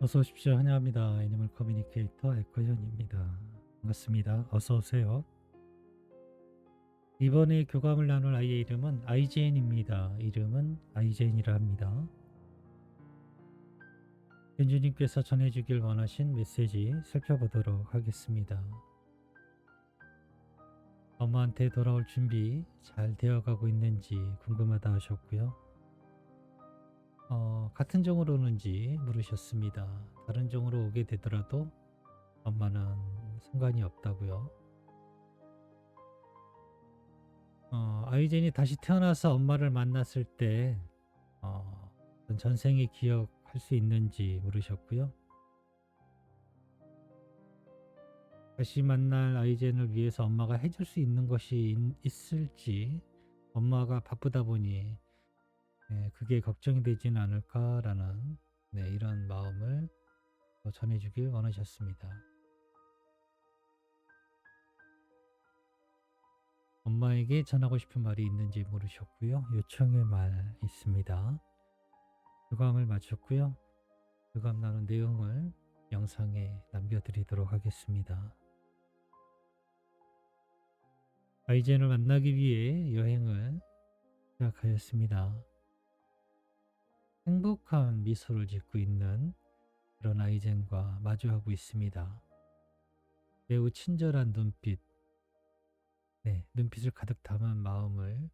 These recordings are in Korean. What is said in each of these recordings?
어서 오십시오. 환영합니다. 애니멀 커뮤니케이터 에코현입니다. 반갑습니다. 어서 오세요. 이번에 교감을 나눌 아이의 이름은 아이젠입니다. 이름은 아이젠이라 합니다. 현주님께서 전해주길 원하신 메시지 살펴보도록 하겠습니다. 엄마한테 돌아올 준비 잘 되어가고 있는지 궁금하다 하셨고요. 같은 종으로 오는지 물으셨습니다. 다른 종으로 오게 되더라도 엄마는 상관이 없다고요. 아이젠이 다시 태어나서 엄마를 만났을 때 전생에 기억할 수 있는지 물으셨고요. 다시 만날 아이젠을 위해서 엄마가 해줄 수 있는 것이 있을지, 엄마가 바쁘다 보니 그게 걱정이 되지는 않을까라는 이런 마음을 전해주길 원하셨습니다. 엄마에게 전하고 싶은 말이 있는지 물으셨고요. 요청의 말 있습니다. 교감을 마쳤고요. 교감 나눈 내용을 영상에 남겨드리도록 하겠습니다. 아이젠을 만나기 위해 여행을 시작하였습니다. 행복한 미소를 짓고 있는 그런 아이젠과 마주하고 있습니다. 매우 친절한 눈빛, 눈빛을 가득 담은 마음을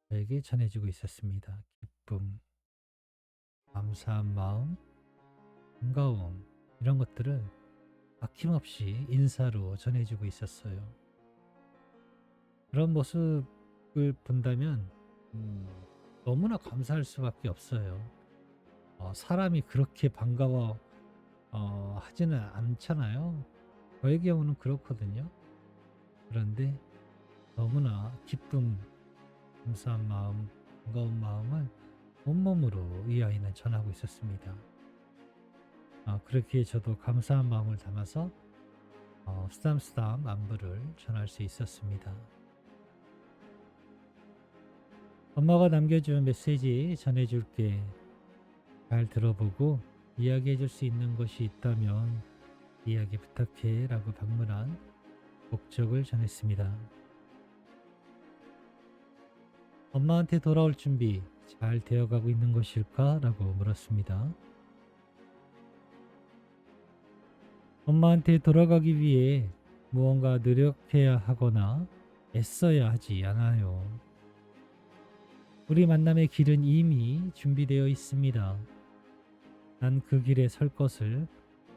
저에게 전해주고 있었습니다. 기쁨, 감사한 마음, 반가움, 이런 것들을 아낌없이 인사로 전해주고 있었어요. 그런 모습을 본다면 너무나 감사할 수밖에 없어요. 사람이 그렇게 반가워 하지는 않잖아요. 저의 경우는 그렇거든요. 그런데 너무나 기쁨, 감사한 마음, 반가운 마음을 온몸으로 이 아이는 전하고 있었습니다. 그렇게 저도 감사한 마음을 담아서 쓰담쓰담 안부를 전할 수 있었습니다. 엄마가 남겨준 메시지 전해줄게. 잘 들어보고 이야기해줄 수 있는 것이 있다면 이야기 부탁해 라고 방문한 목적을 전했습니다. 엄마한테 돌아올 준비 잘 되어가고 있는 것일까? 라고 물었습니다. 엄마한테 돌아가기 위해 무언가 노력해야 하거나 애써야 하지 않아요. 우리 만남의 길은 이미 준비되어 있습니다. 난 그 길에 설 것을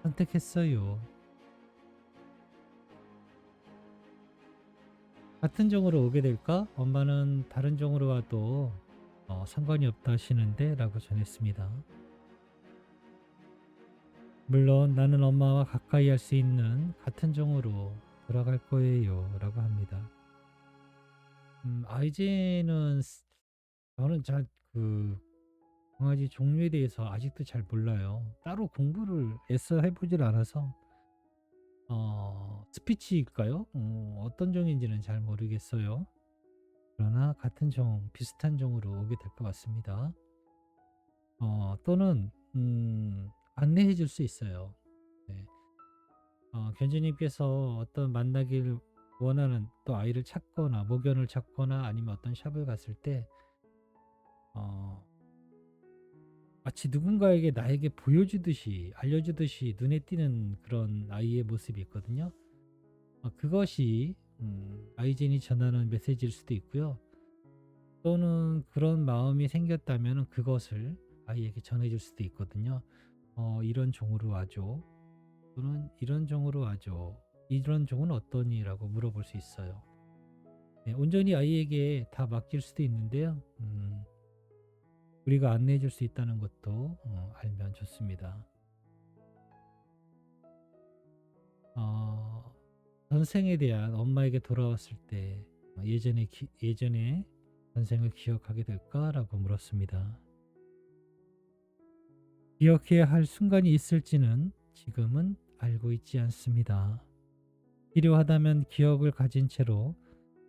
선택했어요. 같은 종으로 오게 될까? 엄마는 다른 종으로 와도 상관이 없다 하시는데 라고 전했습니다. 물론 나는 엄마와 가까이 할 수 있는 같은 종으로 돌아갈 거예요 라고 합니다. 아이젠은 저는 그 강아지 종류에 대해서 아직도 잘 몰라요. 따로 공부를 애써 해보질 않아서 스피치일까요? 어떤 종인지는 잘 모르겠어요. 그러나 같은 종, 비슷한 종으로 오게 될 것 같습니다. 또는 안내해 줄 수 있어요. 네. 견주님께서 어떤 만나길 원하는 또 아이를 찾거나 목견을 찾거나 아니면 어떤 샵을 갔을 때 어, 마치 누군가에게 나에게 보여주듯이 알려주듯이 눈에 띄는 그런 아이의 모습이 있거든요. 그것이 아이젠이 전하는 메시지일 수도 있고요. 또는 그런 마음이 생겼다면 그것을 아이에게 전해줄 수도 있거든요. 이런 종으로 와줘. 또는 이런 종으로 와줘. 이런 종은 어떠니? 라고 물어볼 수 있어요. 온전히 아이에게 다 맡길 수도 있는데요. 우리가 안내해 줄 수 있다는 것도 알면 좋습니다. 전생에 대한 엄마에게 돌아왔을 때 예전에 전생을 기억하게 될까라고 물었습니다. 기억해야 할 순간이 있을지는 지금은 알고 있지 않습니다. 필요하다면 기억을 가진 채로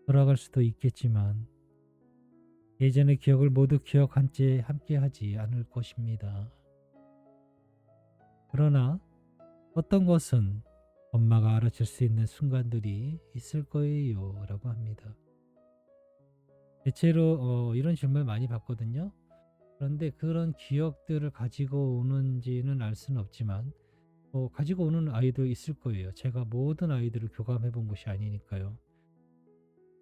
돌아갈 수도 있겠지만 예전의 기억을 모두 기억한 채 함께하지 않을 것입니다. 그러나 어떤 것은 엄마가 알아챌 수 있는 순간들이 있을 거예요. 라고 합니다. 대체로 이런 질문을 많이 받거든요. 그런데 그런 기억들을 가지고 오는지는 알 수는 없지만 가지고 오는 아이도 있을 거예요. 제가 모든 아이들을 교감해 본 것이 아니니까요.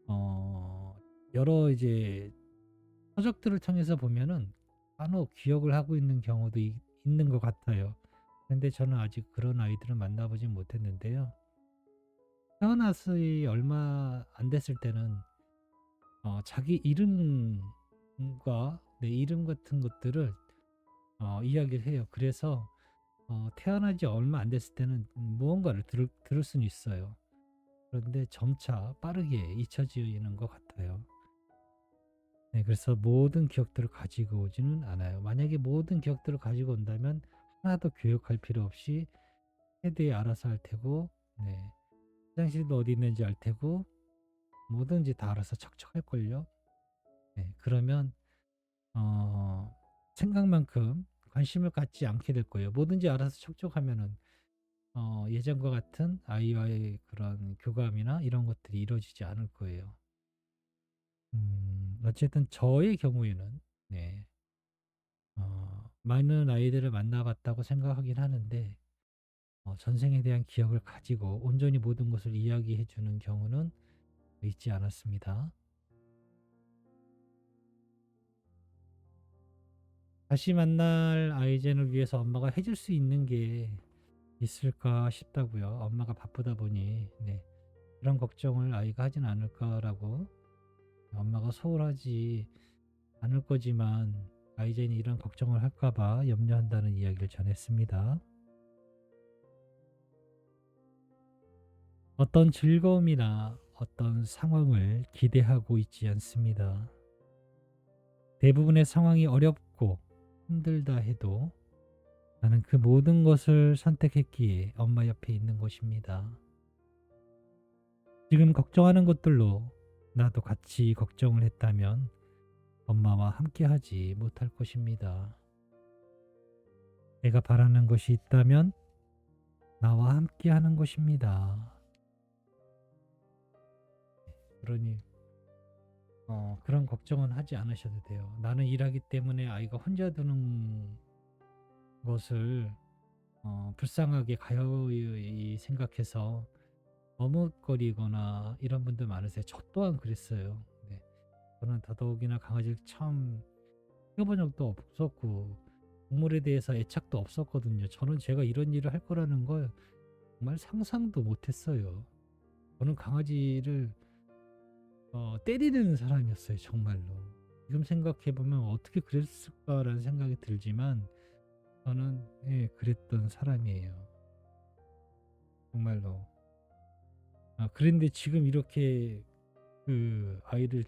어, 여러 이제 서적들을 통해서 보면은 간혹 기억을 하고 있는 경우도 있는 것 같아요. 근데 저는 아직 그런 아이들은 만나보진 못했는데요. 태어나서 얼마 안 됐을 때는 자기 이름과 내 이름 같은 것들을 이야기를 해요. 그래서 태어나지 얼마 안 됐을 때는 무언가를 들을 수는 있어요. 그런데 점차 빠르게 잊혀지는 것 같아요. 네, 그래서 모든 기억들을 가지고 오지는 않아요. 만약에 모든 기억들을 가지고 온다면 하나도 교육할 필요 없이 헤드에 알아서 할 테고, 네, 화장실도 어디 있는지 알 테고, 뭐든지 다 알아서 척척할걸요. 네, 그러면 어, 생각만큼 관심을 갖지 않게 될 거예요. 뭐든지 알아서 척척하면은 예전과 같은 아이와의 그런 교감이나 이런 것들이 이루어지지 않을 거예요. 어쨌든 저의 경우에는 네, 많은 아이들을 만나봤다고 생각하긴 하는데 전생에 대한 기억을 가지고 온전히 모든 것을 이야기해 주는 경우는 있지 않았습니다. 다시 만날 아이젠을 위해서 엄마가 해줄 수 있는 게 있을까 싶다고요. 엄마가 바쁘다 보니 네, 그런 걱정을 아이가 하진 않을까라고 엄마가 소홀하지 않을 거지만 아이젠이 이런 걱정을 할까봐 염려한다는 이야기를 전했습니다. 어떤 즐거움이나 어떤 상황을 기대하고 있지 않습니다. 대부분의 상황이 어렵고 힘들다 해도 나는 그 모든 것을 선택했기에 엄마 옆에 있는 것입니다. 지금 걱정하는 것들로 나도 같이 걱정을 했다면 엄마와 함께 하지 못할 것입니다. 내가 바라는 것이 있다면 나와 함께 하는 것입니다. 그러니 그런 걱정은 하지 않으셔도 돼요. 나는 일하기 때문에 아이가 혼자 두는 것을 불쌍하게 가요이 생각해서 머뭇거리거나 이런 분들 많으세요. 저 또한 그랬어요. 네. 저는 더더욱이나 강아지를 처음 키워본 적도 없었고 동물에 대해서 애착도 없었거든요. 저는 제가 이런 일을 할 거라는 걸 정말 상상도 못했어요. 저는 강아지를 때리는 사람이었어요, 정말로. 지금 생각해 보면 어떻게 그랬을까라는 생각이 들지만 저는 예, 그랬던 사람이에요. 정말로. 그런데 지금 이렇게 그 아이들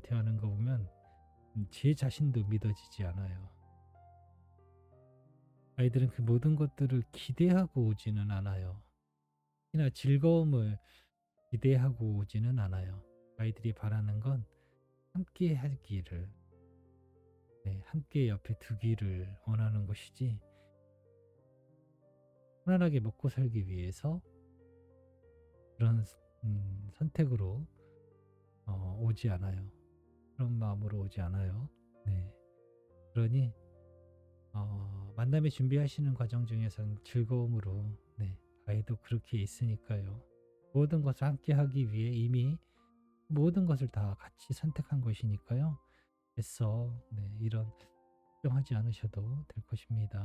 대하는 거 보면 제 자신도 믿어지지 않아요. 아이들은 그 모든 것들을 기대하고 오지는 않아요. 특히나 즐거움을 기대하고 오지는 않아요. 아이들이 바라는 건 함께 하기를, 네, 함께 옆에 두기를 원하는 것이지 편안하게 먹고 살기 위해서 그런 선택으로 오지 않아요. 그런 마음으로 오지 않아요. 네. 그러니 만남에 준비하시는 과정 중에서는 즐거움으로 네, 아이도 그렇게 있으니까요. 모든 것을 함께 하기 위해 이미 모든 것을 다 같이 선택한 것이니까요. 애써 네, 이런 걱정하지 않으셔도 될 것입니다.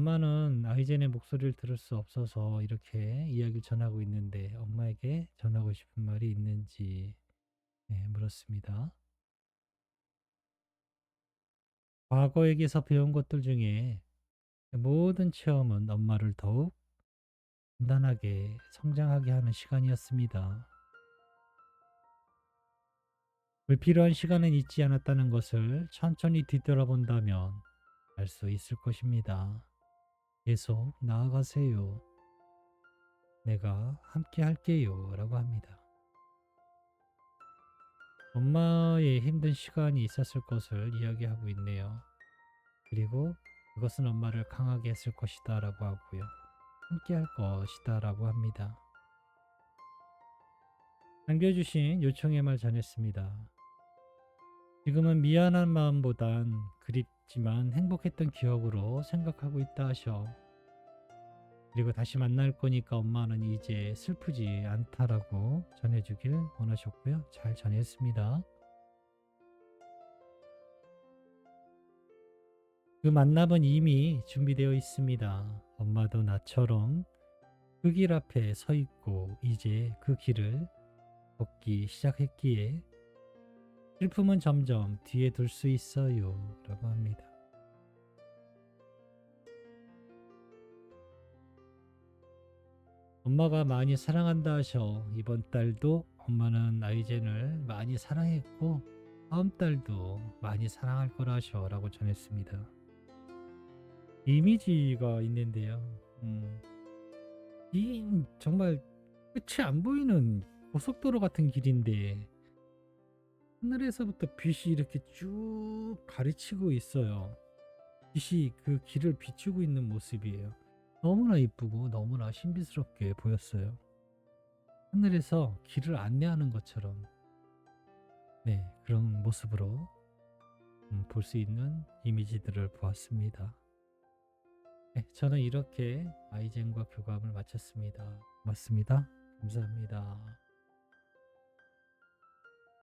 엄마는 아이젠의 목소리를 들을 수 없어서 이렇게 이야기를 전하고 있는데 엄마에게 전하고 싶은 말이 있는지 네, 물었습니다. 과거에게서 배운 것들 중에 모든 체험은 엄마를 더욱 단단하게 성장하게 하는 시간이었습니다. 불필요한 시간은 잊지 않았다는 것을 천천히 뒤돌아본다면 알 수 있을 것입니다. 계속 나아가세요. 내가 함께 할게요. 라고 합니다. 엄마의 힘든 시간이 있었을 것을 이야기하고 있네요. 그리고 그것은 엄마를 강하게 했을 것이다 라고 하고요. 함께 할 것이다 라고 합니다. 남겨주신 요청의 말 전했습니다. 지금은 미안한 마음보단 그립지만 행복했던 기억으로 생각하고 있다 하셔. 그리고 다시 만날 거니까 엄마는 이제 슬프지 않다라고 전해주길 원하셨고요. 잘 전했습니다. 그 만남은 이미 준비되어 있습니다. 엄마도 나처럼 그 길 앞에 서 있고 이제 그 길을 걷기 시작했기에 슬픔은 점점 뒤에 둘 수 있어요. 라고 합니다. 엄마가 많이 사랑한다 하셔. 이번 달도 엄마는 아이젠을 많이 사랑했고 다음 달도 많이 사랑할 거라 하셔. 라고 전했습니다. 이미지가 있는데요. 이 정말 끝이 안 보이는 고속도로 같은 길인데 하늘에서부터 빛이 이렇게 쭉 가르치고 있어요. 빛이 그 길을 비추고 있는 모습이에요. 너무나 이쁘고 너무나 신비스럽게 보였어요. 하늘에서 길을 안내하는 것처럼 네, 그런 모습으로 볼 수 있는 이미지들을 보았습니다. 네, 저는 이렇게 아이젠과 교감을 마쳤습니다. 고맙습니다. 감사합니다.